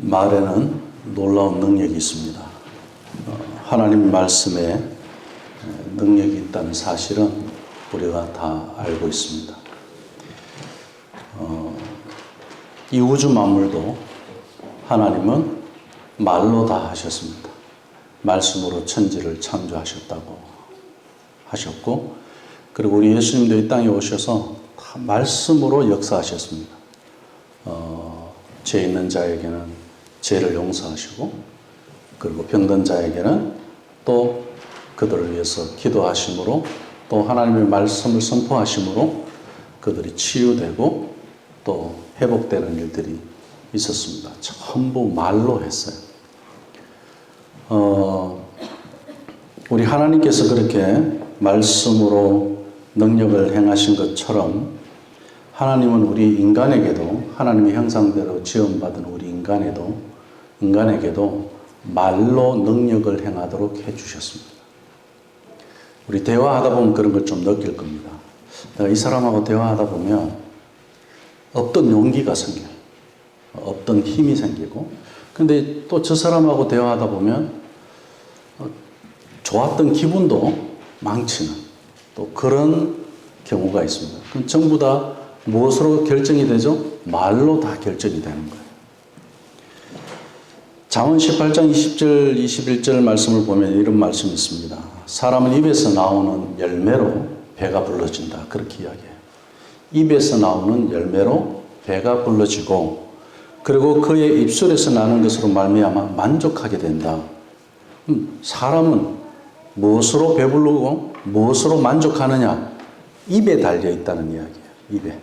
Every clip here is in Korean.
말에는 놀라운 능력이 있습니다. 하나님 말씀에 능력이 있다는 사실은 우리가 다 알고 있습니다. 이 우주 만물도 하나님은 말로 다 하셨습니다. 말씀으로 천지를 창조하셨다고 하셨고, 그리고 우리 예수님도 이 땅에 오셔서 다 말씀으로 역사하셨습니다. 죄 있는 자에게는 죄를 용서하시고, 그리고 병든 자에게는 또 그들을 위해서 기도하심으로, 또 하나님의 말씀을 선포하심으로 그들이 치유되고 또 회복되는 일들이 있었습니다. 전부 말로 했어요. 우리 하나님께서 그렇게 말씀으로 능력을 행하신 것처럼 하나님은 우리 인간에게도, 하나님의 형상대로 지음받은 우리 인간에게도 말로 능력을 행하도록 해주셨습니다. 우리 대화하다 보면 그런 걸 좀 느낄 겁니다. 내가 이 사람하고 대화하다 보면 없던 용기가 생겨요. 없던 힘이 생기고, 근데 또 저 사람하고 대화하다 보면 좋았던 기분도 망치는 또 그런 경우가 있습니다. 그럼 전부 다 무엇으로 결정이 되죠? 말로 다 결정이 되는 거예요. 잠언 18장 20절 21절 말씀을 보면 이런 말씀이 있습니다. 사람은 입에서 나오는 열매로 배가 불러진다. 그렇게 이야기해요. 입에서 나오는 열매로 배가 불러지고, 그리고 그의 입술에서 나는 것으로 말미암아 만족하게 된다. 사람은 무엇으로 배부르고 무엇으로 만족하느냐? 입에 달려 있다는 이야기예요. 입에.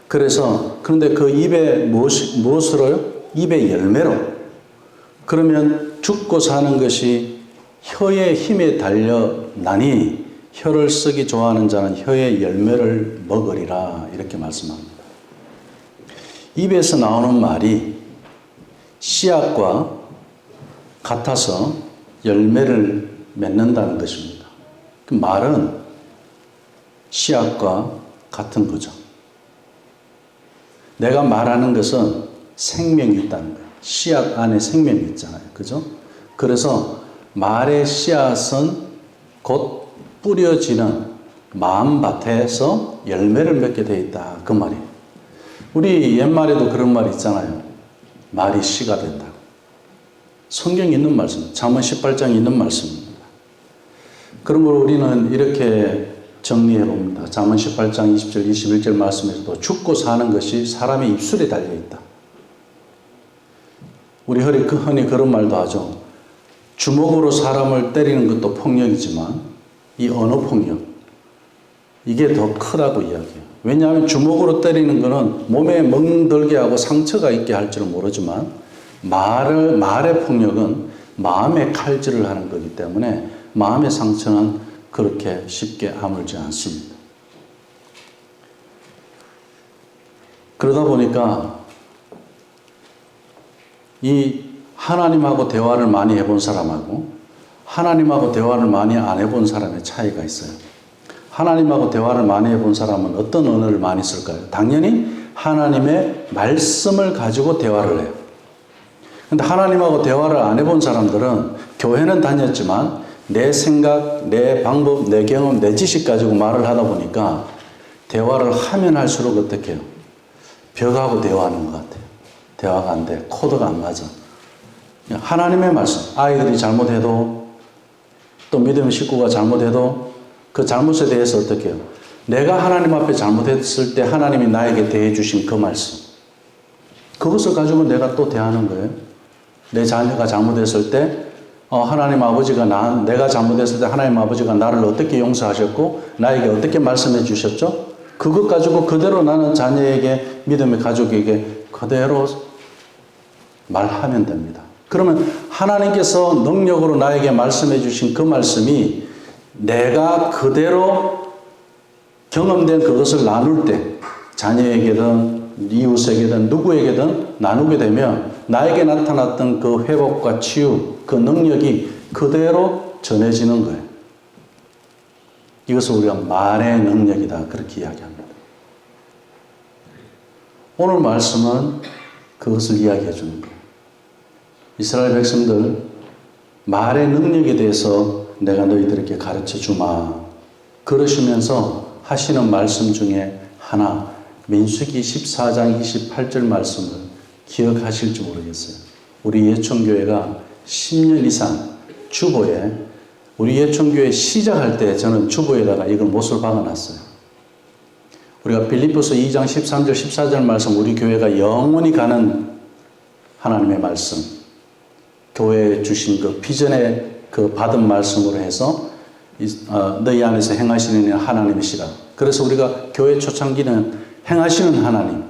그래서 그런데 그 입에 무엇으로요? 입의 열매로. 그러면 죽고 사는 것이 혀의 힘에 달려나니 혀를 쓰기 좋아하는 자는 혀의 열매를 먹으리라, 이렇게 말씀합니다. 입에서 나오는 말이 씨앗과 같아서 열매를 맺는다는 것입니다. 그 말은 씨앗과 같은 거죠. 내가 말하는 것은 생명이 있다는 거예요. 씨앗 안에 생명이 있잖아요. 그죠? 그래서 말의 씨앗은 곧 뿌려지는 마음밭에서 열매를 맺게 되어 있다. 그 말이에요. 우리 옛말에도 그런 말이 있잖아요. 말이 씨가 된다고. 성경에 있는 말씀, 잠언 18장에 있는 말씀입니다. 그런 걸 우리는 이렇게 정리해 봅니다. 잠언 18장 20절, 21절 말씀에서도 죽고 사는 것이 사람의 입술에 달려 있다. 우리 흔히 그런 말도 하죠. 주먹으로 사람을 때리는 것도 폭력이지만 이 언어 폭력, 이게 더 크다고 이야기해요. 왜냐하면 주먹으로 때리는 것은 몸에 멍들게 하고 상처가 있게 할 줄은 모르지만 말의 폭력은 마음에 칼질을 하는 거기 때문에 마음의 상처는 그렇게 쉽게 아물지 않습니다. 그러다 보니까 이 하나님하고 대화를 많이 해본 사람하고 하나님하고 대화를 많이 안 해본 사람의 차이가 있어요. 하나님하고 대화를 많이 해본 사람은 어떤 언어를 많이 쓸까요? 당연히 하나님의 말씀을 가지고 대화를 해요. 근데 하나님하고 대화를 안 해본 사람들은 교회는 다녔지만 내 생각, 내 방법, 내 경험, 내 지식 가지고 말을 하다 보니까 대화를 하면 할수록 어떻게 해요? 벽하고 대화하는 것 같아요. 대화가 안 돼. 코드가 안 맞아. 하나님의 말씀, 아이들이 잘못해도 또 믿음의 식구가 잘못해도 그 잘못에 대해서 어떻게 해요? 내가 하나님 앞에 잘못했을 때 하나님이 나에게 대해 주신 그 말씀, 그것을 가지고 내가 또 대하는 거예요. 내 자녀가 잘못했을 때 하나님 아버지가 내가 잘못했을 때 하나님 아버지가 나를 어떻게 용서하셨고 나에게 어떻게 말씀해 주셨죠? 그것 가지고 그대로 나는 자녀에게, 믿음의 가족에게 그대로 말하면 됩니다. 그러면 하나님께서 능력으로 나에게 말씀해 주신 그 말씀이 내가 그대로 경험된 그것을 나눌 때 자녀에게든 이웃에게든 누구에게든 나누게 되면 나에게 나타났던 그 회복과 치유, 그 능력이 그대로 전해지는 거예요. 이것을 우리가 말의 능력이다, 그렇게 이야기합니다. 오늘 말씀은 그것을 이야기해 주는 거예요. 이스라엘 백성들 말의 능력에 대해서 내가 너희들에게 가르쳐 주마. 그러시면서 하시는 말씀 중에 하나, 민수기 14장 28절 말씀을 기억하실지 모르겠어요. 우리 예천교회가 10년 이상 주보에, 우리 예천교회 시작할 때 저는 주보에다가 이걸 못을 박아놨어요. 우리가 빌립보서 2장 13절 14절 말씀, 우리 교회가 영원히 가는 하나님의 말씀, 교회에 주신 그 비전의 그 받은 말씀으로 해서 너희 안에서 행하시는 하나님이시라. 그래서 우리가 교회 초창기는 행하시는 하나님,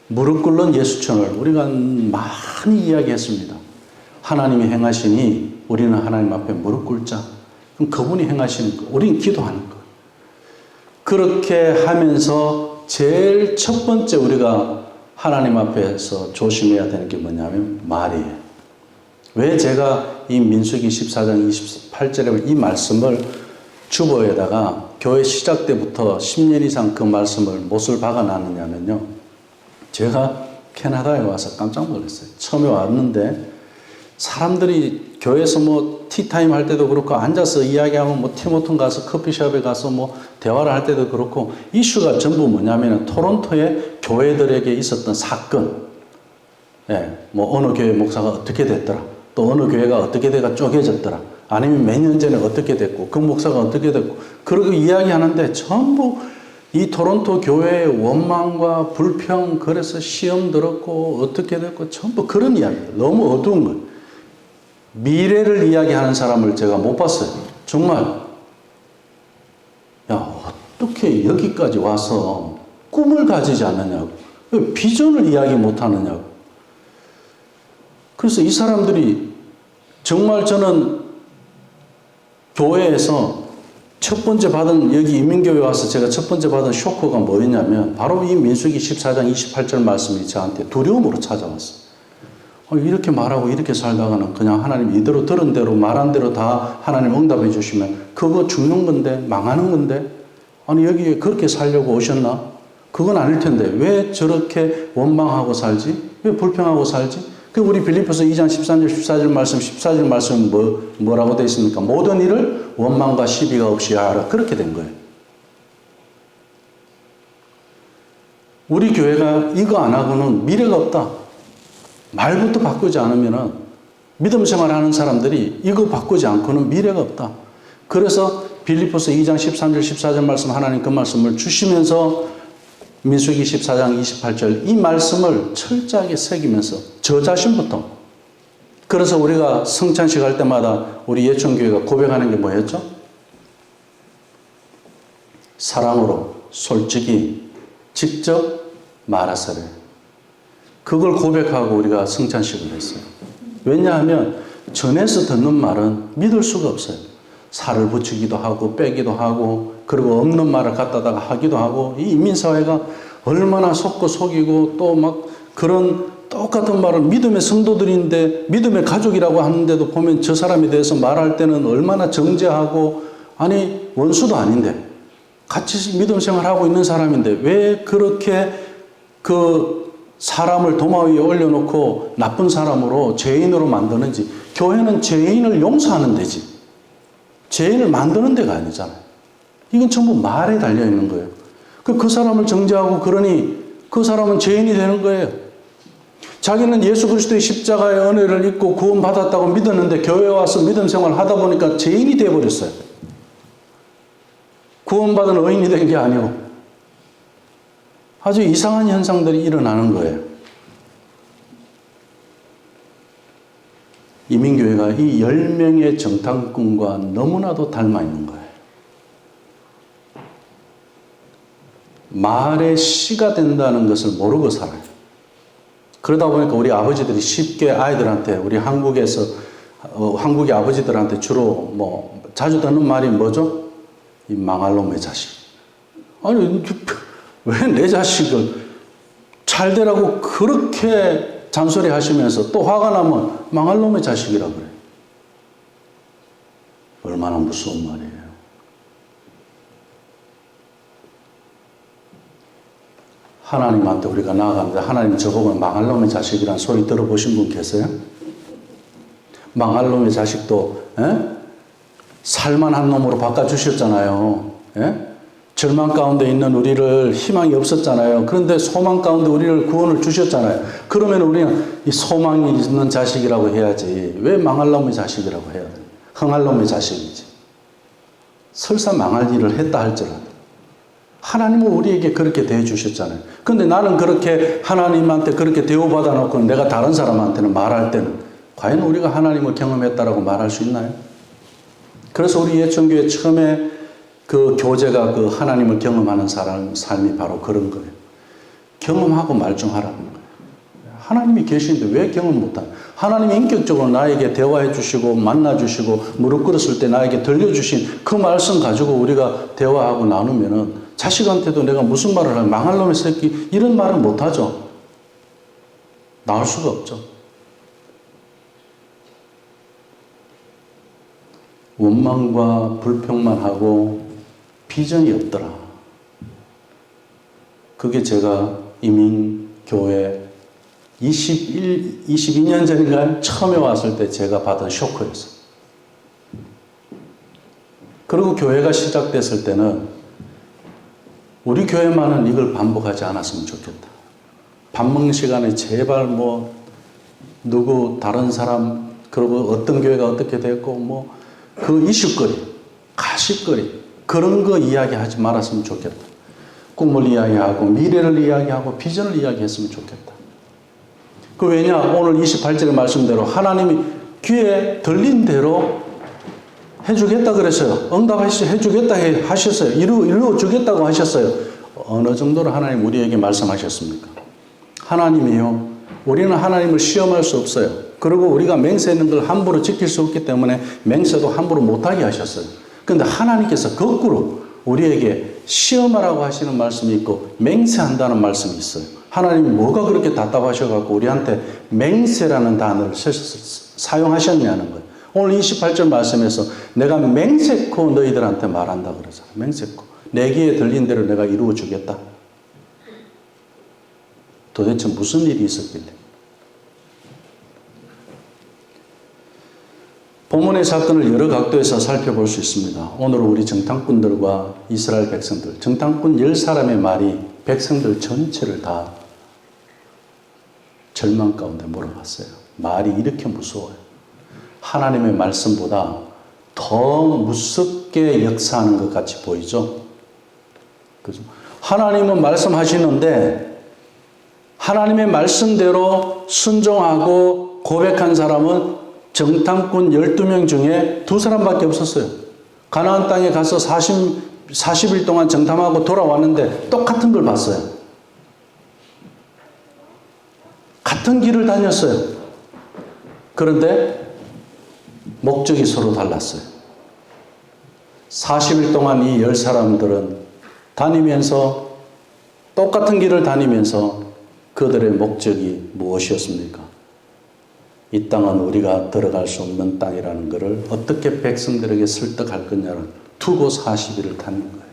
무릎 꿇는 예수천을 우리가 많이 이야기했습니다. 하나님이 행하시니 우리는 하나님 앞에 무릎 꿇자. 그럼 그분이 행하시는 거, 우리는 기도하는 거. 그렇게 하면서 제일 첫 번째 우리가 하나님 앞에서 조심해야 되는 게 뭐냐면 말이에요. 왜 제가 이 민수기 14장 28절에 이 말씀을 주보에다가 교회 시작 때부터 10년 이상 그 말씀을 못을 박아놨느냐면요. 제가 캐나다에 와서 깜짝 놀랐어요. 처음에 왔는데 사람들이 교회에서 뭐 티타임 할 때도 그렇고 앉아서 이야기하면 뭐 티모튼 가서 커피숍에 가서 뭐 대화를 할 때도 그렇고 이슈가 전부 뭐냐면 토론토의 교회들에게 있었던 사건. 예, 뭐 어느 교회 목사가 어떻게 됐더라. 또 어느 교회가 어떻게 돼가 쪼개졌더라. 아니면 몇 년 전에 어떻게 됐고 그 목사가 어떻게 됐고 그러고 이야기하는데 전부 이 토론토 교회의 원망과 불평, 그래서 시험 들었고 어떻게 됐고 전부 그런 이야기예요. 너무 어두운 거예요. 미래를 이야기하는 사람을 제가 못 봤어요. 정말. 야, 어떻게 여기까지 와서 꿈을 가지지 않느냐고. 비전을 이야기 못 하느냐고. 그래서 이 사람들이 정말 저는 교회에서 첫 번째 받은, 여기 이민교회 와서 제가 첫 번째 받은 쇼크가 뭐였냐면 바로 이 민수기 14장 28절 말씀이 저한테 두려움으로 찾아왔어요. 이렇게 말하고 이렇게 살다가는 그냥 하나님 이대로 들은 대로 말한 대로 다 하나님 응답해 주시면 그거 죽는 건데, 망하는 건데, 아니 여기에 그렇게 살려고 오셨나? 그건 아닐 텐데 왜 저렇게 원망하고 살지? 왜 불평하고 살지? 그 우리 빌립보서 2장 13절 14절 말씀 14절 말씀 뭐라고 되어 있습니까? 모든 일을 원망과 시비가 없이 하라. 그렇게 된 거예요. 우리 교회가 이거 안 하고는 미래가 없다. 말부터 바꾸지 않으면 믿음 생활하는 사람들이 이거 바꾸지 않고는 미래가 없다. 그래서 빌립보서 2장 13절 14절 말씀, 하나님 그 말씀을 주시면서 민수기 14장 28절 이 말씀을 철저하게 새기면서 저 자신부터, 그래서 우리가 성찬식 할 때마다 우리 예천교회가 고백하는 게 뭐였죠? 사랑으로 솔직히 직접 말하세요. 그걸 고백하고 우리가 성찬식을 했어요. 왜냐하면 전에서 듣는 말은 믿을 수가 없어요. 살을 붙이기도 하고 빼기도 하고 그리고 없는 말을 갖다가 하기도 하고, 이 인민사회가 얼마나 속고 속이고 또 막 그런 똑같은 말을 믿음의 성도들인데 믿음의 가족이라고 하는데도 보면 저 사람에 대해서 말할 때는 얼마나 정죄하고, 아니 원수도 아닌데 같이 믿음 생활하고 있는 사람인데 왜 그렇게 그 사람을 도마 위에 올려놓고 나쁜 사람으로 죄인으로 만드는지. 교회는 죄인을 용서하는 데지 죄인을 만드는 데가 아니잖아요. 이건 전부 말에 달려있는 거예요. 그 사람을 정죄하고 그러니 그 사람은 죄인이 되는 거예요. 자기는 예수 그리스도의 십자가의 은혜를 입고 구원받았다고 믿었는데 교회에 와서 믿음 생활을 하다 보니까 죄인이 되어버렸어요. 구원받은 의인이 된 게 아니고 아주 이상한 현상들이 일어나는 거예요. 이민교회가 이 10명의 정탐꾼과 너무나도 닮아 있는 거예요. 말의 씨가 된다는 것을 모르고 살아요. 그러다 보니까 우리 아버지들이 쉽게 아이들한테, 우리 한국에서 한국의 아버지들한테 주로 뭐 자주 듣는 말이 뭐죠? 이 망할 놈의 자식. 아니 왜 내 자식을 잘 되라고 그렇게 잔소리 하시면서 또 화가 나면 망할 놈의 자식이라 그래요. 얼마나 무서운 말이에요. 하나님한테 우리가 나아가는데 하나님 저보고 망할 놈의 자식이라는 소리 들어보신 분 계세요? 망할 놈의 자식도 살만한 놈으로 바꿔주셨잖아요. 절망 가운데 있는 우리를 희망이 없었잖아요. 그런데 소망 가운데 우리를 구원을 주셨잖아요. 그러면 우리는 이 소망이 있는 자식이라고 해야지. 왜 망할 놈의 자식이라고 해야 돼? 흥할 놈의 자식이지. 설사 망할 일을 했다 할지라도. 하나님은 우리에게 그렇게 대해주셨잖아요. 근데 나는 그렇게 하나님한테 그렇게 대우받아 놓고 내가 다른 사람한테는 말할 때는 과연 우리가 하나님을 경험했다라고 말할 수 있나요? 그래서 우리 예천교회 처음에 그 교제가 그 하나님을 경험하는 삶이 바로 그런 거예요. 경험하고 말중하라는 거예요. 하나님이 계시는데 왜 경험 못하나? 하나님이 인격적으로 나에게 대화해 주시고 만나 주시고 무릎 꿇었을 때 나에게 들려주신 그 말씀 가지고 우리가 대화하고 나누면은 자식한테도 내가 무슨 말을 하면 망할 놈의 새끼 이런 말은 못하죠. 나올 수가 없죠. 원망과 불평만 하고 비전이 없더라. 그게 제가 이민교회 22년 전인가 처음에 왔을 때 제가 받은 쇼크였어요. 그리고 교회가 시작됐을 때는 우리 교회만은 이걸 반복하지 않았으면 좋겠다. 밥 먹는 시간에 제발 뭐 누구 다른 사람 그리고 어떤 교회가 어떻게 됐고 뭐 그 이슈거리, 가십거리 그런 거 이야기하지 말았으면 좋겠다. 꿈을 이야기하고 미래를 이야기하고 비전을 이야기했으면 좋겠다. 그 왜냐? 오늘 28절의 말씀대로 하나님이 귀에 들린 대로 해주겠다 그랬어요. 응답하시죠. 해주겠다 하셨어요. 이루어주겠다고 하셨어요. 어느 정도로 하나님 우리에게 말씀하셨습니까? 하나님이요. 우리는 하나님을 시험할 수 없어요. 그리고 우리가 맹세하는 걸 함부로 지킬 수 없기 때문에 맹세도 함부로 못하게 하셨어요. 그런데 하나님께서 거꾸로 우리에게 시험하라고 하시는 말씀이 있고 맹세한다는 말씀이 있어요. 하나님이 뭐가 그렇게 답답하셔갖고 우리한테 맹세라는 단어를 사용하셨냐는 거예요. 오늘 28절 말씀에서 내가 맹세코 너희들한테 말한다 그러잖아요. 맹세코. 내 귀에 들린 대로 내가 이루어 주겠다. 도대체 무슨 일이 있었길래? 본문의 사건을 여러 각도에서 살펴볼 수 있습니다. 오늘 우리 정탐꾼들과 이스라엘 백성들, 정탐꾼 10사람의 말이 백성들 전체를 다 절망 가운데 몰아갔어요. 말이 이렇게 무서워요. 하나님의 말씀보다 더 무섭게 역사하는 것 같이 보이죠? 그죠? 하나님은 말씀하시는데 하나님의 말씀대로 순종하고 고백한 사람은 정탐꾼 12명 중에 2사람밖에 없었어요. 가나안 땅에 가서 40일 동안 정탐하고 돌아왔는데 똑같은 걸 봤어요. 같은 길을 다녔어요. 그런데 목적이 서로 달랐어요. 40일 동안 이 10사람들은 다니면서 똑같은 길을 다니면서 그들의 목적이 무엇이었습니까? 이 땅은 우리가 들어갈 수 없는 땅이라는 것을 어떻게 백성들에게 설득할 거냐를 두고 40일을 다닌 거예요.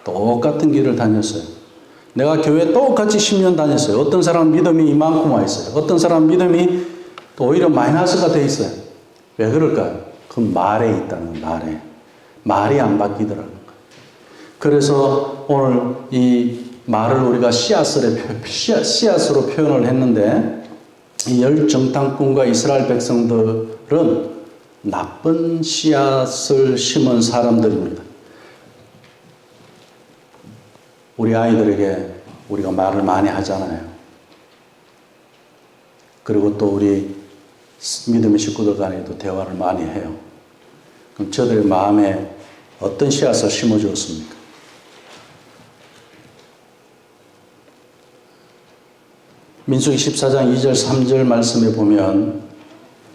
똑같은 길을 다녔어요. 내가 교회 똑같이 10년 다녔어요. 어떤 사람은 믿음이 이만큼 와 있어요. 어떤 사람은 믿음이 또 오히려 마이너스가 돼 있어요. 왜 그럴까요? 그 말에 있다는 거예요. 말이 안 바뀌더라는 거예요. 그래서 오늘 이 말을 우리가 씨앗으로 표현을 했는데 이 10정탐꾼과 이스라엘 백성들은 나쁜 씨앗을 심은 사람들입니다. 우리 아이들에게 우리가 말을 많이 하잖아요. 그리고 또 우리 믿음의 식구들 간에도 대화를 많이 해요. 그럼 저들의 마음에 어떤 씨앗을 심어주었습니까? 민수기 14장 2절 3절 말씀에 보면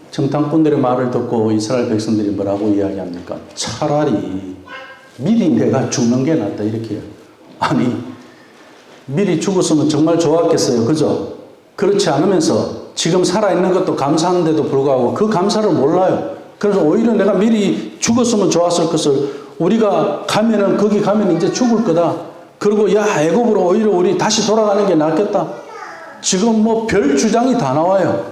정탐꾼들의 말을 듣고 이스라엘 백성들이 뭐라고 이야기합니까? 차라리 미리 내가 죽는 게 낫다 이렇게 해요. 아니 미리 죽었으면 정말 좋았겠어요. 그죠? 그렇지 않으면서 지금 살아있는 것도 감사하는데도 불구하고 그 감사를 몰라요. 그래서 오히려 내가 미리 죽었으면 좋았을 것을 우리가 가면은 거기 가면 이제 죽을 거다. 그리고 야 애굽으로 오히려 우리 다시 돌아가는 게 낫겠다. 지금 뭐 별 주장이 다 나와요.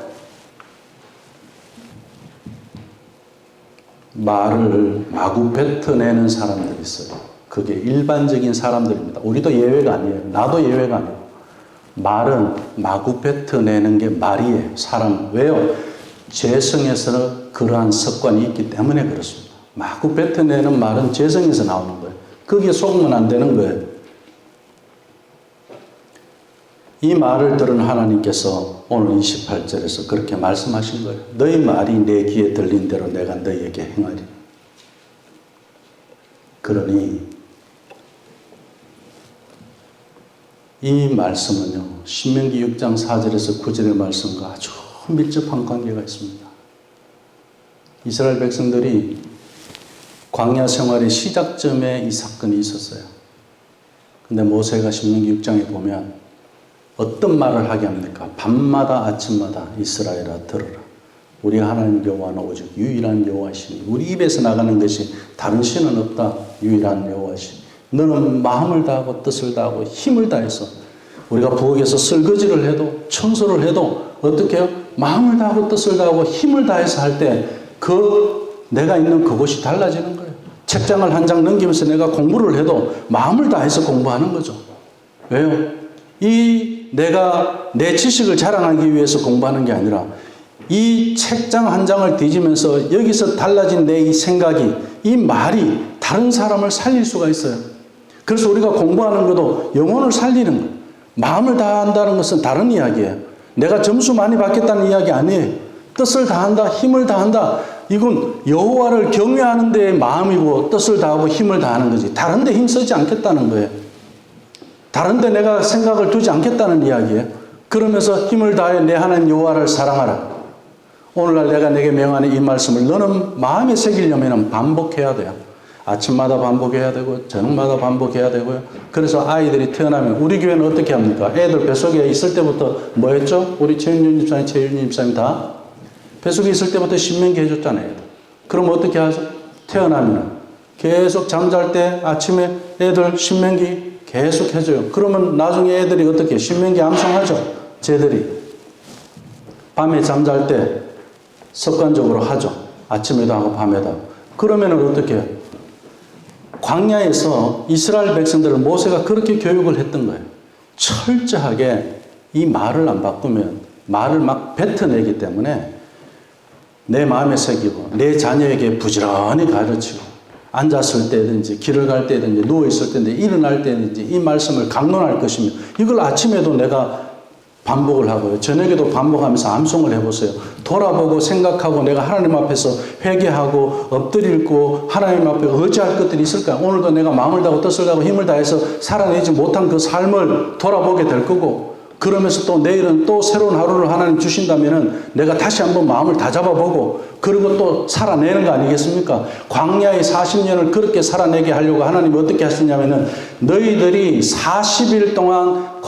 말을 마구 뱉어내는 사람들이 있어요. 그게 일반적인 사람들입니다. 우리도 예외가 아니에요. 나도 예외가 아니에요. 말은 마구 뱉어내는 게 말이에요. 사람. 왜요? 죄성에서는 그러한 습관이 있기 때문에 그렇습니다. 마구 뱉어내는 말은 죄성에서 나오는 거예요. 거기에 속으면 안 되는 거예요. 이 말을 들은 하나님께서 오늘 28절에서 그렇게 말씀하신 거예요. 너희 말이 내 귀에 들린 대로 내가 너희에게 행하리. 그러니 이 말씀은요, 신명기 6장 4절에서 9절의 말씀과 아주 밀접한 관계가 있습니다. 이스라엘 백성들이 광야 생활의 시작점에 이 사건이 있었어요. 근데 모세가 신명기 6장에 보면 어떤 말을 하게 합니까? 밤마다 아침마다 이스라엘아 들으라. 우리 하나님 여호와는 오직 유일한 여호와시니 우리 입에서 나가는 것이 다른 신은 없다. 유일한 여호와시니 너는 마음을 다하고 뜻을 다하고 힘을 다해서 우리가 부엌에서 설거지를 해도 청소를 해도 어떻게 해요? 마음을 다하고 뜻을 다하고 힘을 다해서 할 때 내가 있는 그곳이 달라지는 거예요. 책장을 한 장 넘기면서 내가 공부를 해도 마음을 다해서 공부하는 거죠. 왜요? 내가 내 지식을 자랑하기 위해서 공부하는 게 아니라 이 책장 한 장을 뒤지면서 여기서 달라진 내 이 생각이, 이 말이 다른 사람을 살릴 수가 있어요. 그래서 우리가 공부하는 것도 영혼을 살리는 거예요. 마음을 다한다는 것은 다른 이야기예요. 내가 점수 많이 받겠다는 이야기 아니에요. 뜻을 다한다, 힘을 다한다. 이건 여호와를 경외하는 데의 마음이고 뜻을 다하고 힘을 다하는 거지. 다른 데 힘쓰지 않겠다는 거예요. 다른 데 내가 생각을 두지 않겠다는 이야기예요. 그러면서 힘을 다해 내 하나님 여호와를 사랑하라. 오늘날 내가 내게 명하는 이 말씀을 너는 마음에 새기려면 반복해야 돼요. 아침마다 반복해야 되고 저녁마다 반복해야 되고요. 그래서 아이들이 태어나면 우리 교회는 어떻게 합니까? 애들 뱃속에 있을 때부터 뭐 했죠? 우리 최윤준 집사님 다 뱃속에 있을 때부터 신명기 해줬잖아요. 그럼 어떻게 하죠? 태어나면 계속 잠잘 때 아침에 애들 신명기 계속 해줘요. 그러면 나중에 애들이 어떻게 신명기 암송하죠? 쟤들이 밤에 잠잘 때 습관적으로 하죠. 아침에도 하고 밤에도 하고. 그러면 어떻게 해요? 광야에서 이스라엘 백성들을 모세가 그렇게 교육을 했던 거예요. 철저하게 이 말을 안 바꾸면 말을 막 뱉어내기 때문에 내 마음에 새기고 내 자녀에게 부지런히 가르치고 앉았을 때든지 길을 갈 때든지 누워있을 때든지 일어날 때든지 이 말씀을 강론할 것이며 이걸 아침에도 내가 반복을 하고요. 저녁에도 반복하면서 암송을 해보세요. 돌아보고 생각하고 내가 하나님 앞에서 회개하고 엎드리고 하나님 앞에 의지할 것들이 있을까요? 오늘도 내가 마음을 다하고 뜻을 다하고 힘을 다해서 살아내지 못한 그 삶을 돌아보게 될 거고 그러면서 또 내일은 또 새로운 하루를 하나님 주신다면은 내가 다시 한번 마음을 다 잡아보고 그리고 또 살아내는 거 아니겠습니까? 광야의 40년을 그렇게 살아내게 하려고 하나님이 어떻게 하시냐면은 너희들이 40일 동안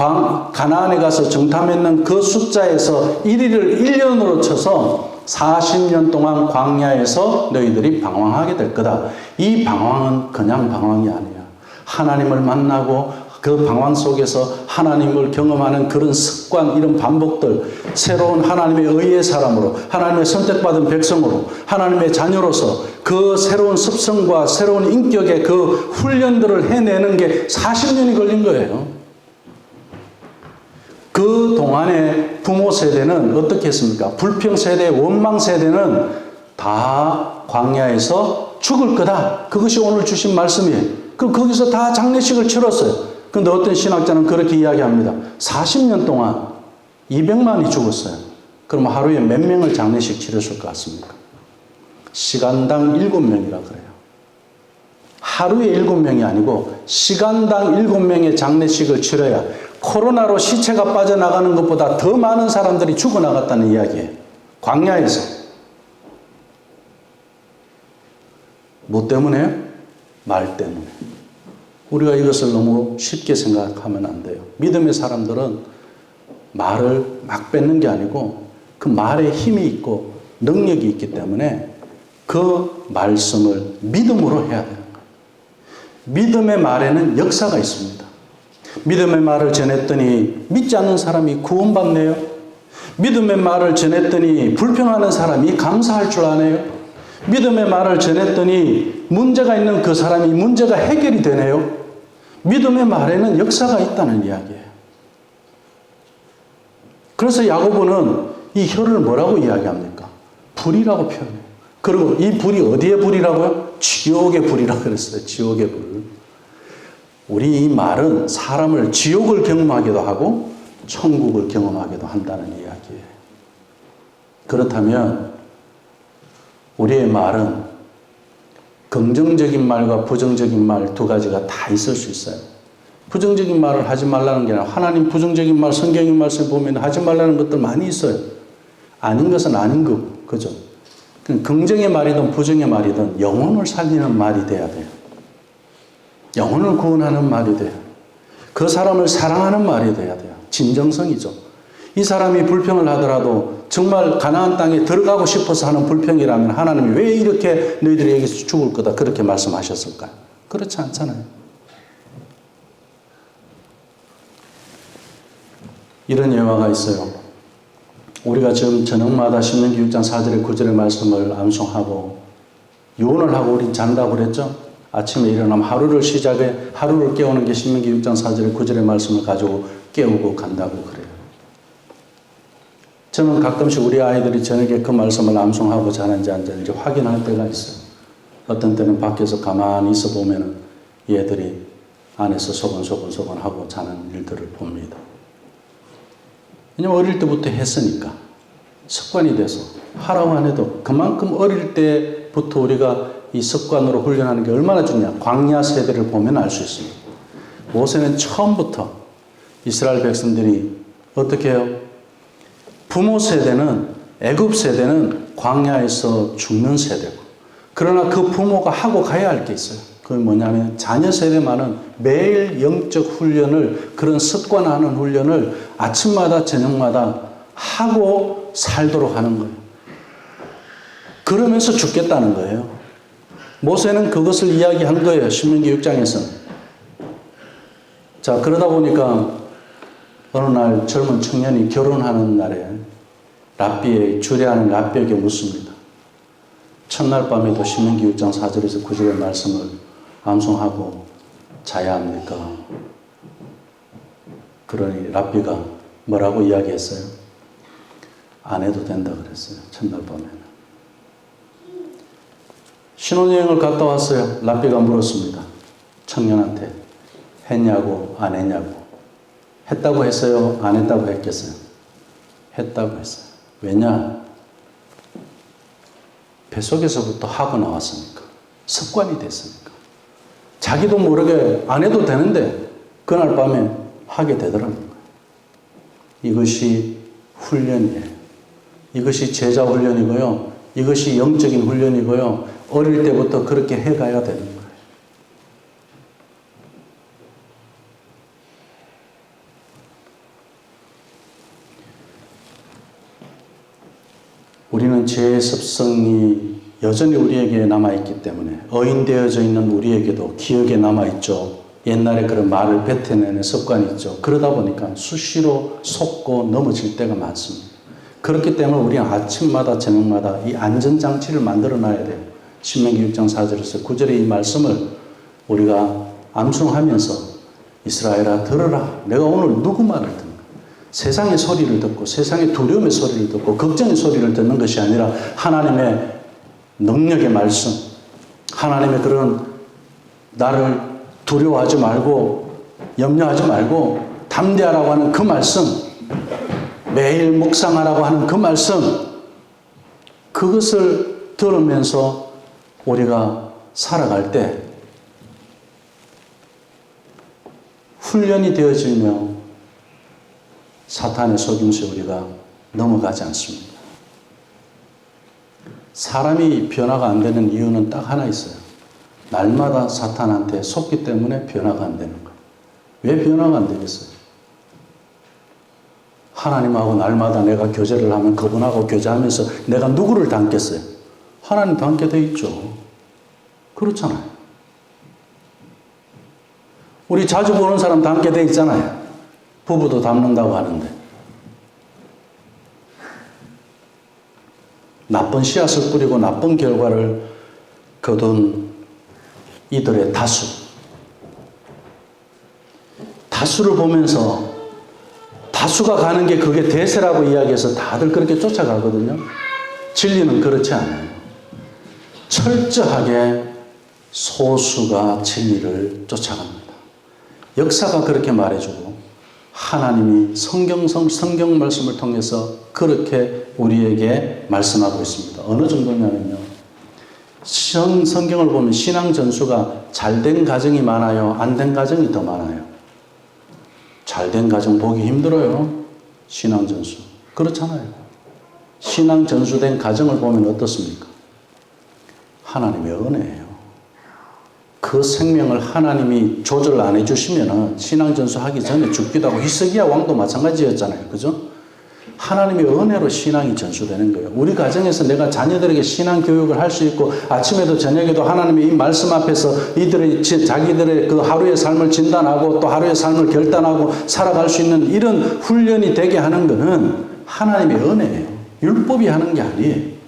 가나안에 가서 정탐했는 그 숫자에서 1일을 1년으로 쳐서 40년 동안 광야에서 너희들이 방황하게 될 거다. 이 방황은 그냥 방황이 아니야. 하나님을 만나고 그 방황 속에서 하나님을 경험하는 그런 습관, 이런 반복들, 새로운 하나님의 의의 사람으로, 하나님의 선택받은 백성으로, 하나님의 자녀로서 그 새로운 습성과 새로운 인격의 그 훈련들을 해내는 게 40년이 걸린 거예요. 그 동안에 부모 세대는 어떻게 했습니까? 불평 세대, 원망 세대는 다 광야에서 죽을 거다. 그것이 오늘 주신 말씀이에요. 그럼 거기서 다 장례식을 치렀어요. 그런데 어떤 신학자는 그렇게 이야기합니다. 40년 동안 200만이 죽었어요. 그럼 하루에 몇 명을 장례식 치렀을 것 같습니까? 시간당 7명이라 그래요. 하루에 7명이 아니고 시간당 7명의 장례식을 치러야 코로나로 시체가 빠져나가는 것보다 더 많은 사람들이 죽어나갔다는 이야기예요. 광야에서. 뭐 때문에? 말 때문에. 우리가 이것을 너무 쉽게 생각하면 안 돼요. 믿음의 사람들은 말을 막 뱉는 게 아니고 그 말에 힘이 있고 능력이 있기 때문에 그 말씀을 믿음으로 해야 되는 거예요. 믿음의 말에는 역사가 있습니다. 믿음의 말을 전했더니 믿지 않는 사람이 구원받네요. 믿음의 말을 전했더니 불평하는 사람이 감사할 줄 아네요. 믿음의 말을 전했더니 문제가 있는 그 사람이 문제가 해결이 되네요. 믿음의 말에는 역사가 있다는 이야기예요. 그래서 야고보는 이 혀를 뭐라고 이야기합니까? 불이라고 표현해요. 그리고 이 불이 어디의 불이라고요? 지옥의 불이라고 그랬어요. 지옥의 불. 우리 이 말은 사람을 지옥을 경험하기도 하고 천국을 경험하기도 한다는 이야기예요. 그렇다면 우리의 말은 긍정적인 말과 부정적인 말 두 가지가 다 있을 수 있어요. 부정적인 말을 하지 말라는 게 아니라 하나님 부정적인 말, 성경의 말씀 보면 하지 말라는 것들 많이 있어요. 아닌 것은 아닌 거, 그죠? 긍정의 말이든 부정의 말이든 영혼을 살리는 말이 돼야 돼요. 영혼을 구원하는 말이 돼요. 그 사람을 사랑하는 말이 돼야 돼요. 진정성이죠. 이 사람이 불평을 하더라도 정말 가나안 땅에 들어가고 싶어서 하는 불평이라면 하나님이 왜 이렇게 너희들이 여기서 죽을 거다 그렇게 말씀하셨을까요? 그렇지 않잖아요. 이런 예화가 있어요. 우리가 지금 저녁마다 신명기 6장 4절의 9절의 말씀을 암송하고 유언을 하고 우린 잔다고 그랬죠. 아침에 일어나면 하루를 깨우는 게 신명기 6장 4절의 9절의 말씀을 가지고 깨우고 간다고 그래요. 저는 가끔씩 우리 아이들이 저녁에 그 말씀을 암송하고 자는지 안 자는지 확인할 때가 있어요. 어떤 때는 밖에서 가만히 있어 보면 얘들이 안에서 소곤소곤 하고 자는 일들을 봅니다. 왜냐면 어릴 때부터 했으니까 습관이 돼서 하라고 안 해도 그만큼 어릴 때부터 우리가 이 습관으로 훈련하는 게 얼마나 중요해. 광야 세대를 보면 알 수 있습니다. 모세는 처음부터 이스라엘 백성들이 어떻게 해요? 부모 세대는 애굽 세대는 광야에서 죽는 세대고 그러나 그 부모가 하고 가야 할 게 있어요. 그게 뭐냐면 자녀 세대만은 매일 영적 훈련을 그런 습관화하는 훈련을 아침마다 저녁마다 하고 살도록 하는 거예요. 그러면서 죽겠다는 거예요. 모세는 그것을 이야기한 거예요. 신명기 6장에서. 자, 그러다 보니까 어느 날 젊은 청년이 결혼하는 날에 주례하는 랍비에게 묻습니다. 첫날 밤에도 신명기 6장 4절에서 9절의 말씀을 암송하고 자야 합니까? 그러니 랍비가 뭐라고 이야기했어요? 안 해도 된다 그랬어요. 첫날 밤에는. 신혼여행을 갔다 왔어요. 랍비가 물었습니다. 청년한테 했냐고 안 했냐고. 했다고 했어요? 안 했다고 했겠어요? 했다고 했어요. 왜냐? 뱃속에서부터 하고 나왔으니까. 습관이 됐으니까. 자기도 모르게 안 해도 되는데 그날 밤에 하게 되더라는 거예요. 이것이 훈련이에요. 이것이 제자 훈련이고요. 이것이 영적인 훈련이고요. 어릴 때부터 그렇게 해가야 되는 거예요. 우리는 죄의 습성이 여전히 우리에게 남아있기 때문에 어인되어져 있는 우리에게도 기억에 남아있죠. 옛날에 그런 말을 뱉어내는 습관이 있죠. 그러다 보니까 수시로 속고 넘어질 때가 많습니다. 그렇기 때문에 우리는 아침마다 저녁마다 이 안전장치를 만들어 놔야 돼요. 신명기 6장 4절에서 9절의 이 말씀을 우리가 암송하면서 이스라엘아 들으라. 내가 오늘 누구 말을 듣는가? 세상의 소리를 듣고 세상의 두려움의 소리를 듣고 걱정의 소리를 듣는 것이 아니라 하나님의 능력의 말씀, 하나님의 그런 나를 두려워하지 말고 염려하지 말고 담대하라고 하는 그 말씀, 매일 묵상하라고 하는 그 말씀, 그것을 들으면서 우리가 살아갈 때 훈련이 되어지며 사탄의 속임수에 우리가 넘어가지 않습니다. 사람이 변화가 안 되는 이유는 딱 하나 있어요. 날마다 사탄한테 속기 때문에 변화가 안 되는 거예요. 왜 변화가 안 되겠어요? 하나님하고 날마다 내가 교제를 하면 그분하고 교제하면서 내가 누구를 닮겠어요? 하나님 닮게 돼 있죠. 그렇잖아요. 우리 자주 보는 사람 닮게 돼 있잖아요. 부부도 닮는다고 하는데. 나쁜 씨앗을 뿌리고 나쁜 결과를 거둔 이들의 다수를 보면서 다수가 가는 게 그게 대세라고 이야기해서 다들 그렇게 쫓아가거든요. 진리는 그렇지 않아요. 철저하게 소수가 진리를 쫓아갑니다. 역사가 그렇게 말해주고 하나님이 성경 말씀을 통해서 그렇게 우리에게 말씀하고 있습니다. 어느 정도냐면요. 성경을 보면 신앙 전수가 잘된 가정이 많아요? 안 된 가정이 더 많아요? 잘된 가정 보기 힘들어요. 신앙 전수. 그렇잖아요. 신앙 전수된 가정을 보면 어떻습니까? 하나님의 은혜예요. 그 생명을 하나님이 조절 안 해주시면 신앙 전수하기 전에 죽기도 하고 히스기야 왕도 마찬가지였잖아요. 그죠? 하나님의 은혜로 신앙이 전수되는 거예요. 우리 가정에서 내가 자녀들에게 신앙 교육을 할 수 있고 아침에도 저녁에도 하나님의 이 말씀 앞에서 이들의 자기들의 그 하루의 삶을 진단하고 또 하루의 삶을 결단하고 살아갈 수 있는 이런 훈련이 되게 하는 것은 하나님의 은혜예요. 율법이 하는 게 아니에요.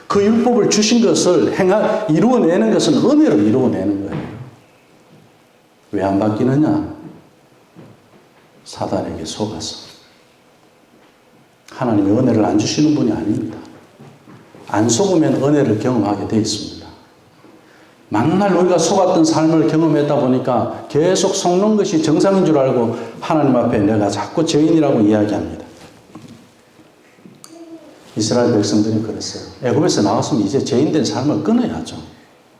그 율법을 주신 것을 이루어내는 것은 은혜로 이루어내는 거예요. 왜 안 바뀌느냐? 사단에게 속아서. 하나님의 은혜를 안 주시는 분이 아닙니다. 안 속으면 은혜를 경험하게 되어 있습니다. 만날 우리가 속았던 삶을 경험했다 보니까 계속 속는 것이 정상인 줄 알고 하나님 앞에 내가 자꾸 죄인이라고 이야기합니다. 이스라엘 백성들이 그랬어요. 애굽에서 나왔으면 이제 죄인된 삶을 끊어야죠.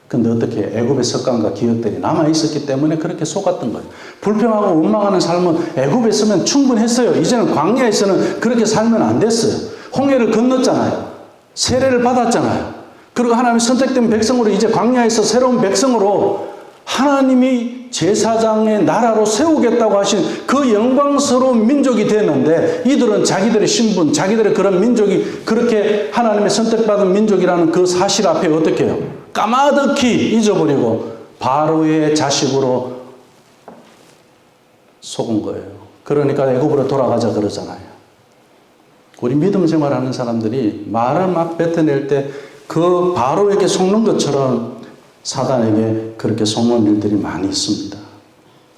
근데 어떻게 애굽의 습관과 기억들이 남아있었기 때문에 그렇게 속았던 거예요. 불평하고 원망하는 삶은 애굽에 있으면 충분했어요. 이제는 광야에서는 그렇게 살면 안 됐어요. 홍해를 건넜잖아요. 세례를 받았잖아요. 그리고 하나님이 선택된 백성으로 이제 광야에서 새로운 백성으로 하나님이 제사장의 나라로 세우겠다고 하신 그 영광스러운 민족이 됐는데 이들은 자기들의 신분, 자기들의 그런 민족이 그렇게 하나님의 선택받은 민족이라는 그 사실 앞에 어떻게 해요? 까마득히 잊어버리고 바로의 자식으로 속은 거예요. 그러니까 애굽으로 돌아가자 그러잖아요. 우리 믿음 생활하는 사람들이 말을 막 뱉어낼 때 그 바로에게 속는 것처럼 사단에게 그렇게 속는 일들이 많이 있습니다.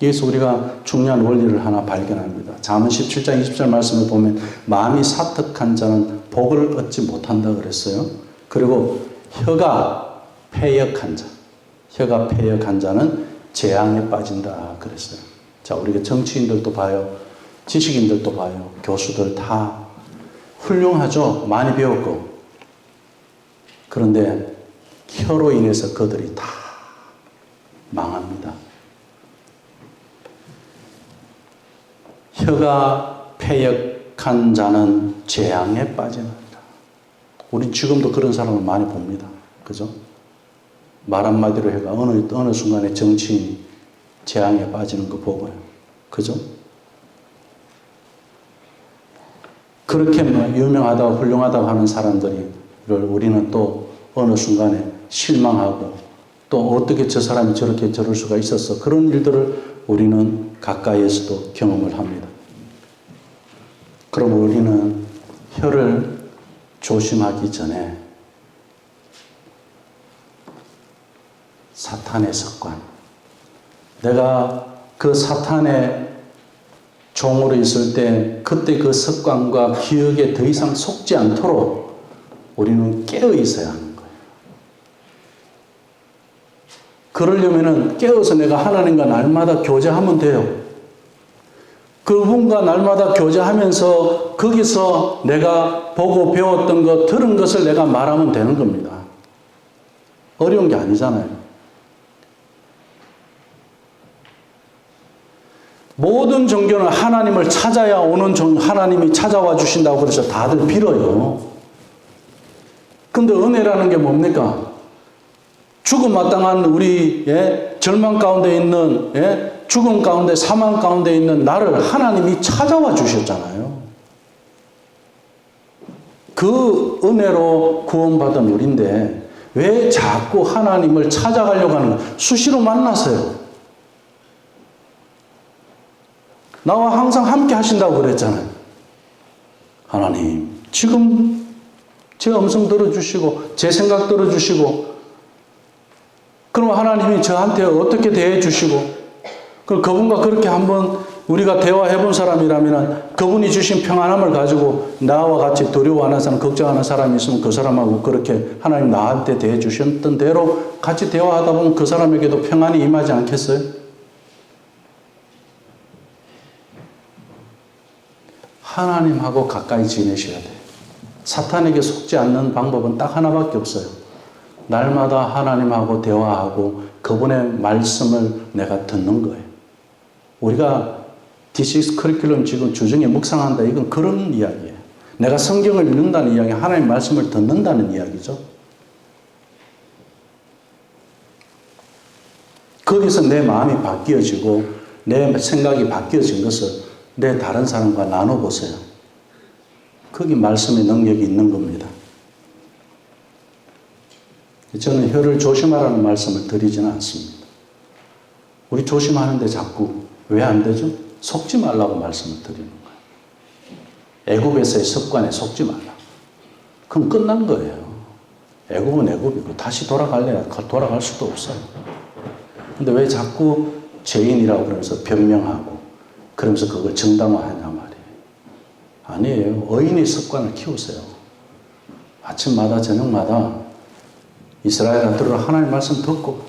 여기서 우리가 중요한 원리를 하나 발견합니다. 잠언 17장 20절 말씀을 보면 마음이 사특한 자는 복을 얻지 못한다 그랬어요. 그리고 혀가 패역한 자는 재앙에 빠진다 그랬어요. 자, 우리가 정치인들도 봐요. 지식인들도 봐요. 교수들 다 훌륭하죠. 많이 배웠고. 그런데 혀로 인해서 그들이 다 망합니다. 혀가 패역한 자는 재앙에 빠진다. 우리 지금도 그런 사람을 많이 봅니다. 그죠? 말 한마디로 해가 어느 순간에 정치인이 재앙에 빠지는 거 보고요. 그죠? 그렇게 유명하다고 훌륭하다고 하는 사람들을 우리는 또 어느 순간에 실망하고 또 어떻게 저 사람이 저렇게 저럴 수가 있었어. 그런 일들을 우리는 가까이에서도 경험을 합니다. 그럼 우리는 혀를 조심하기 전에 사탄의 습관, 내가 그 사탄의 종으로 있을 때 그때 그 습관과 기억에 더 이상 속지 않도록 우리는 깨어 있어야 하는 거예요. 그러려면 깨어서 내가 하나님과 날마다 교제하면 돼요. 그분과 날마다 교제하면서 거기서 내가 보고 배웠던 것, 들은 것을 내가 말하면 되는 겁니다. 어려운 게 아니잖아요. 모든 종교는 하나님을 찾아야 오는 하나님이 찾아와 주신다고 그래서 다들 빌어요. 근데 은혜라는 게 뭡니까? 죽음 마땅한 우리의 절망 가운데 있는, 죽음 가운데 사망 가운데 있는 나를 하나님이 찾아와 주셨잖아요. 그 은혜로 구원받은 우리인데 왜 자꾸 하나님을 찾아가려고 하는 거예요? 수시로 만나서요. 나와 항상 함께 하신다고 그랬잖아요. 하나님, 지금 제 음성 들어주시고 제 생각 들어주시고 그럼 하나님이 저한테 어떻게 대해 주시고 그럼 그분과 그렇게 한번 우리가 대화해 본 사람이라면 그분이 주신 평안함을 가지고 나와 같이 두려워하는 사람, 걱정하는 사람이 있으면 그 사람하고 그렇게 하나님 나한테 대해 주셨던 대로 같이 대화하다 보면 그 사람에게도 평안이 임하지 않겠어요? 하나님하고 가까이 지내셔야 돼요. 사탄에게 속지 않는 방법은 딱 하나밖에 없어요. 날마다 하나님하고 대화하고 그분의 말씀을 내가 듣는 거예요. 우리가 D6 커리큘럼 지금 주중에 묵상한다. 이건 그런 이야기예요. 내가 성경을 읽는다는 이야기, 하나님의 말씀을 듣는다는 이야기죠. 거기서 내 마음이 바뀌어지고 내 생각이 바뀌어진 것을 내 다른 사람과 나눠보세요. 거기 말씀의 능력이 있는 겁니다. 저는 혀를 조심하라는 말씀을 드리지는 않습니다. 우리 조심하는데 자꾸 왜 안 되죠? 속지 말라고 말씀을 드리는 거예요. 애굽에서의 습관에 속지 말라. 그럼 끝난 거예요. 애굽은 애굽이고 다시 돌아갈래야 돌아갈 수도 없어요. 근데 왜 자꾸 죄인이라고 그러면서 변명하고 그러면서 그걸 정당화하냐 말이에요. 아니에요. 의인의 습관을 키우세요. 아침마다 저녁마다 이스라엘 아들을 하나님의 말씀 듣고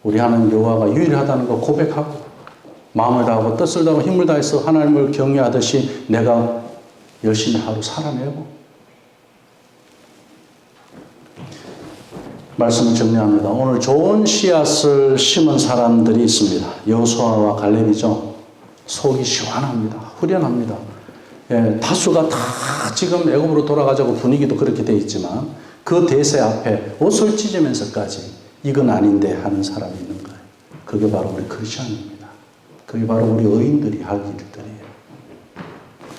우리 하나님 여호와가 유일하다는 거 고백하고 마음을 다하고 뜻을 다하고 힘을 다해서 하나님을 경외하듯이 내가 열심히 하루 살아내고 말씀을 정리합니다. 오늘 좋은 씨앗을 심은 사람들이 있습니다. 여호수아와 갈렙이죠. 속이 시원합니다. 후련합니다. 예, 다수가 다 지금 애굽으로 돌아가자고 분위기도 그렇게 돼 있지만 그 대세 앞에 옷을 찢으면서까지 이건 아닌데 하는 사람이 있는 거예요. 그게 바로 우리 크리스천입니다. 그게 바로 우리 의인들이 할 일들이에요.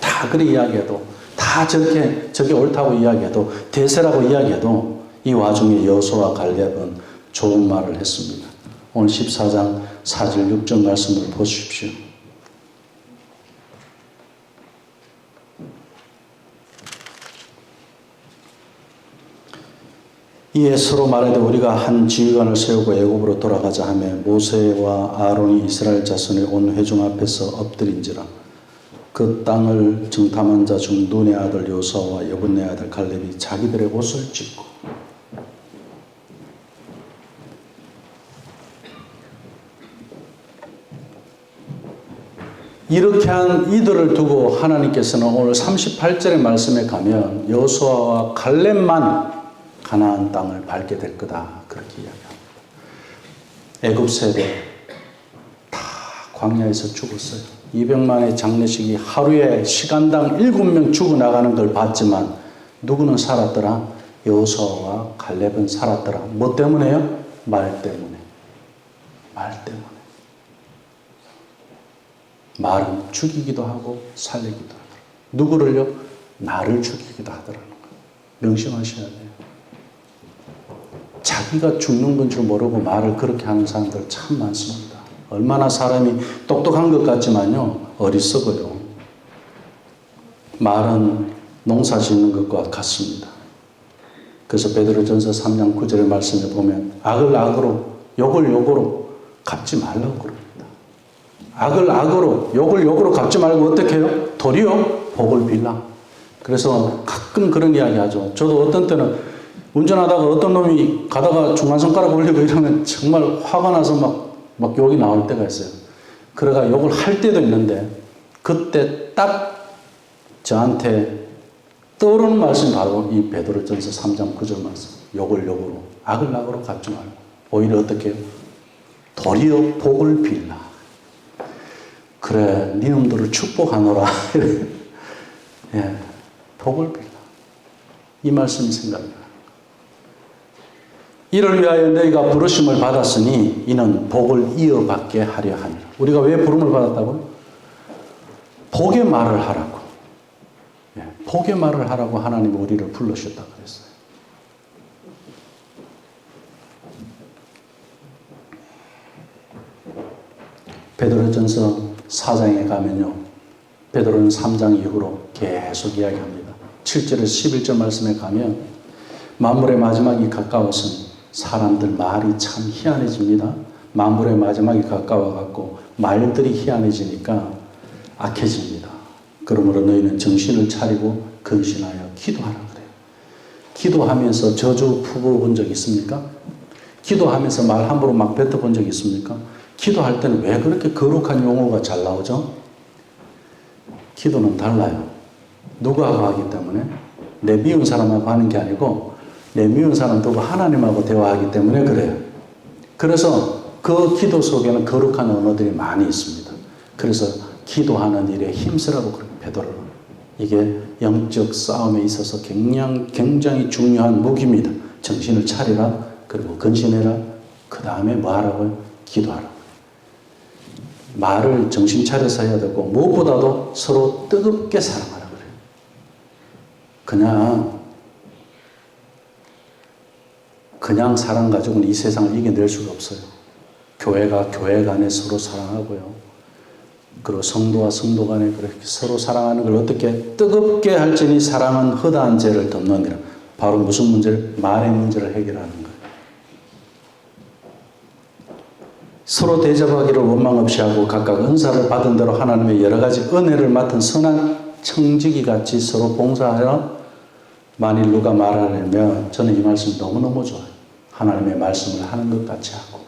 다 그렇게 이야기해도 다 저게 옳다고 이야기해도 대세라고 이야기해도 이 와중에 여호수아와 갈렙은 좋은 말을 했습니다. 오늘 14장 4절 6절 말씀을 보십시오. 이에 서로 말하되 우리가 한 지휘관을 세우고 애굽으로 돌아가자 하며 모세와 아론이 이스라엘 자손의 온 회중 앞에서 엎드린지라. 그 땅을 정탐한 자 중 눈의 아들 여호수아와 여분의 아들 갈렙이 자기들의 옷을 찢고 이렇게 한 이들을 두고 하나님께서는 오늘 38절의 말씀에 가면 여호수아와 갈렙만 가나안 땅을 밟게 될 거다. 그렇게 이야기합니다. 애굽 세대 다 광야에서 죽었어요. 200만의 장례식이 하루에 시간당 7명 죽어나가는 걸 봤지만 누구는 살았더라? 여호수아와 갈렙은 살았더라. 뭐 때문에요? 말 때문에. 말 때문에. 말은 죽이기도 하고 살리기도 하더라. 누구를요? 나를 죽이기도 하더라는 거예요. 명심하셔야 돼요. 자기가 죽는 건 줄 모르고 말을 그렇게 하는 사람들 참 많습니다. 얼마나 사람이 똑똑한 것 같지만요, 어리석어요. 말은 농사 짓는 것과 같습니다. 그래서 베드로전서 3장 9절의 말씀에 보면 악을 악으로 욕을 욕으로 갚지 말라고 그럽니다. 악을 악으로 욕을 욕으로 갚지 말고 어떻게 해요? 도리어 복을 빌라. 그래서 가끔 그런 이야기 하죠. 저도 어떤 때는 운전하다가 어떤 놈이 가다가 중간손가락 올리고 이러면 정말 화가 나서 막 욕이 나올 때가 있어요. 그래가 욕을 할 때도 있는데 그때 딱 저한테 떠오르는 말씀이 바로 이 베드로전서 3장 9절 말씀. 욕을 욕으로 악을 악으로 갚지 말고 오히려 어떻게 해요? 도리어 복을 빌라. 그래 니놈들을 축복하노라. 예, 복을 빌라. 이 말씀이 생각나요. 이를 위하여 너희가 부르심을 받았으니 이는 복을 이어받게 하려 함이라. 우리가 왜 부름을 받았다고요? 복의 말을 하라고. 예, 복의 말을 하라고 하나님이 우리를 불러주셨다 그랬어요. 베드로전서 4장에 가면요. 베드로는 3장 이후로 계속 이야기합니다. 7절에서 11절 말씀에 가면 만물의 마지막이 가까워서 사람들 말이 참 희한해집니다. 만물의 마지막이 가까워갖고 말들이 희한해지니까 악해집니다. 그러므로 너희는 정신을 차리고 근신하여 기도하라 그래요. 기도하면서 저주 풀어본 적 있습니까? 기도하면서 말 함부로 막 뱉어본 적 있습니까? 기도할 때는 왜 그렇게 거룩한 용어가 잘 나오죠? 기도는 달라요. 누구하고 하기 때문에? 내 미운 사람하고 하는 게 아니고 내 미운 사람 두고 하나님하고 대화하기 때문에 그래요. 그래서 그 기도 속에는 거룩한 언어들이 많이 있습니다. 그래서 기도하는 일에 힘쓰라고 그렇게 베드로는. 이게 영적 싸움에 있어서 굉장히 중요한 무기입니다. 정신을 차리라. 그리고 근신해라. 그 다음에 뭐 하라고요? 기도하라. 말을 정신 차려서 해야 되고 무엇보다도 서로 뜨겁게 사랑하라 그래요. 그냥 사랑 가지고는 이 세상을 이겨낼 수가 없어요. 교회가 교회 간에 서로 사랑하고요. 그리고 성도와 성도 간에 그렇게 서로 사랑하는 걸 어떻게 뜨겁게 할지니 사랑은 허다한 죄를 덮느니라. 바로 무슨 문제를? 말의 문제를 해결하는 거예요. 서로 대접하기를 원망 없이 하고 각각 은사를 받은 대로 하나님의 여러 가지 은혜를 맡은 선한 청지기 같이 서로 봉사하여 만일 누가 말하려면 저는 이 말씀 너무너무 좋아요. 하나님의 말씀을 하는 것 같이 하고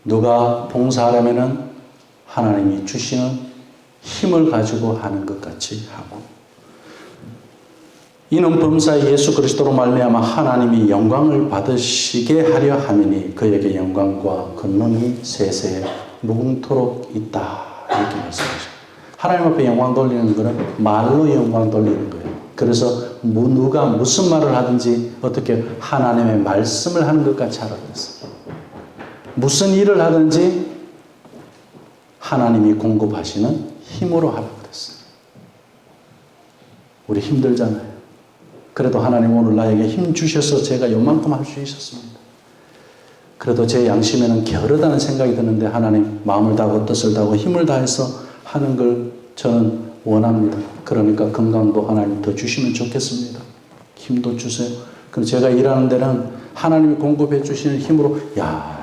누가 봉사하려면은 하나님이 주시는 힘을 가지고 하는 것 같이 하고 이는 범사의 예수 그리스도로 말미암아 하나님이 영광을 받으시게 하려 함이니 그에게 영광과 권능이 세세에 무궁토록 있다. 이렇게 말씀하죠. 하나님 앞에 영광 돌리는 것은 말로 영광 돌리는 거예요. 그래서 누가 무슨 말을 하든지 어떻게 하나님의 말씀을 하는 것 같이 하라고 했어요. 무슨 일을 하든지 하나님이 공급하시는 힘으로 하라고 그랬어요. 우리 힘들잖아요. 그래도 하나님 오늘 나에게 힘 주셔서 제가 요만큼 할 수 있었습니다. 그래도 제 양심에는 게으르다는 생각이 드는데 하나님 마음을 다하고 뜻을 다하고 힘을 다해서 하는 걸 저는 원합니다. 그러니까 건강도 하나님 더 주시면 좋겠습니다. 힘도 주세요. 그럼 제가 일하는 데는 하나님이 공급해 주시는 힘으로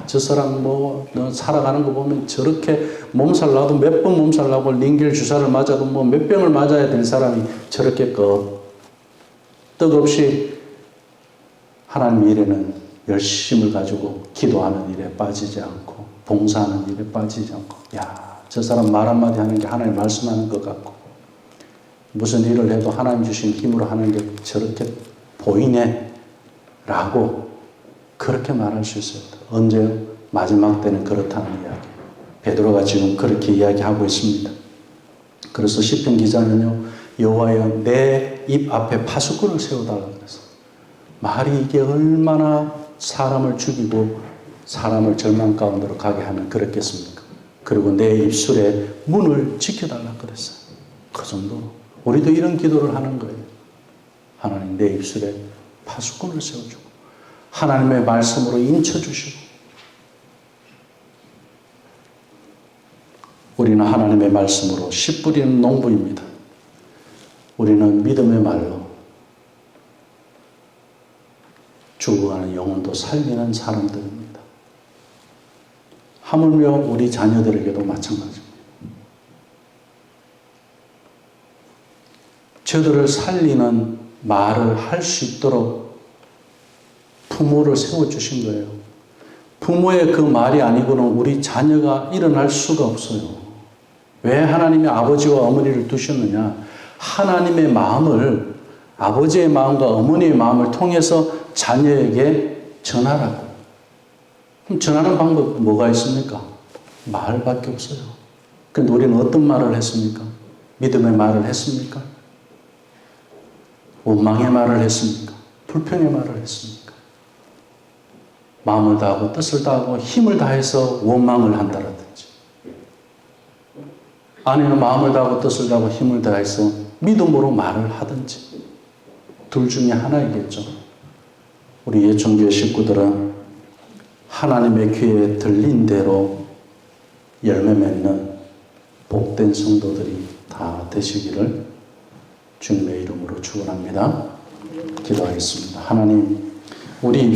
저 사람 너 살아가는 거 보면 저렇게 몸살 나도 몇 번 몸살 나고 링겔 주사를 맞아도 몇 병을 맞아야 될 사람이 저렇게 끄떡없이 하나님 일에는 열심을 가지고 기도하는 일에 빠지지 않고 봉사하는 일에 빠지지 않고 저 사람 말 한마디 하는 게 하나님 말씀하는 것 같고 무슨 일을 해도 하나님 주신 힘으로 하는 게 저렇게 보이네 라고 그렇게 말할 수 있어요. 언제요? 마지막 때는 그렇다는 이야기. 베드로가 지금 그렇게 이야기하고 있습니다. 그래서 시편 기자는요. 여호와여 내 입 앞에 파수꾼을 세워달라고 그래서 말이 이게 얼마나 사람을 죽이고 사람을 절망 가운데로 가게 하면 그렇겠습니까? 그리고 내 입술에 문을 지켜달라고 그랬어요. 그 정도로 우리도 이런 기도를 하는 거예요. 하나님 내 입술에 파수꾼을 세워주고 하나님의 말씀으로 인쳐주시고 우리는 하나님의 말씀으로 씨 뿌리는 농부입니다. 우리는 믿음의 말로 죽어가는 영혼도 살리는 사람들입니다. 하물며 우리 자녀들에게도 마찬가지입니다. 저들을 살리는 말을 할 수 있도록 부모를 세워주신 거예요. 부모의 그 말이 아니고는 우리 자녀가 일어날 수가 없어요. 왜 하나님이 아버지와 어머니를 두셨느냐? 하나님의 마음을 아버지의 마음과 어머니의 마음을 통해서 자녀에게 전하라고. 그럼 전하는 방법 뭐가 있습니까? 말밖에 없어요. 그런데 우리는 어떤 말을 했습니까? 믿음의 말을 했습니까? 원망의 말을 했습니까? 불평의 말을 했습니까? 마음을 다하고 뜻을 다하고 힘을 다해서 원망을 한다라든지 아니면 마음을 다하고 뜻을 다하고 힘을 다해서 믿음으로 말을 하든지 둘 중에 하나이겠죠. 우리 예천교회 식구들은 하나님의 귀에 들린 대로 열매 맺는 복된 성도들이 다 되시기를 주님의 이름으로 축원합니다. 기도하겠습니다. 하나님, 우리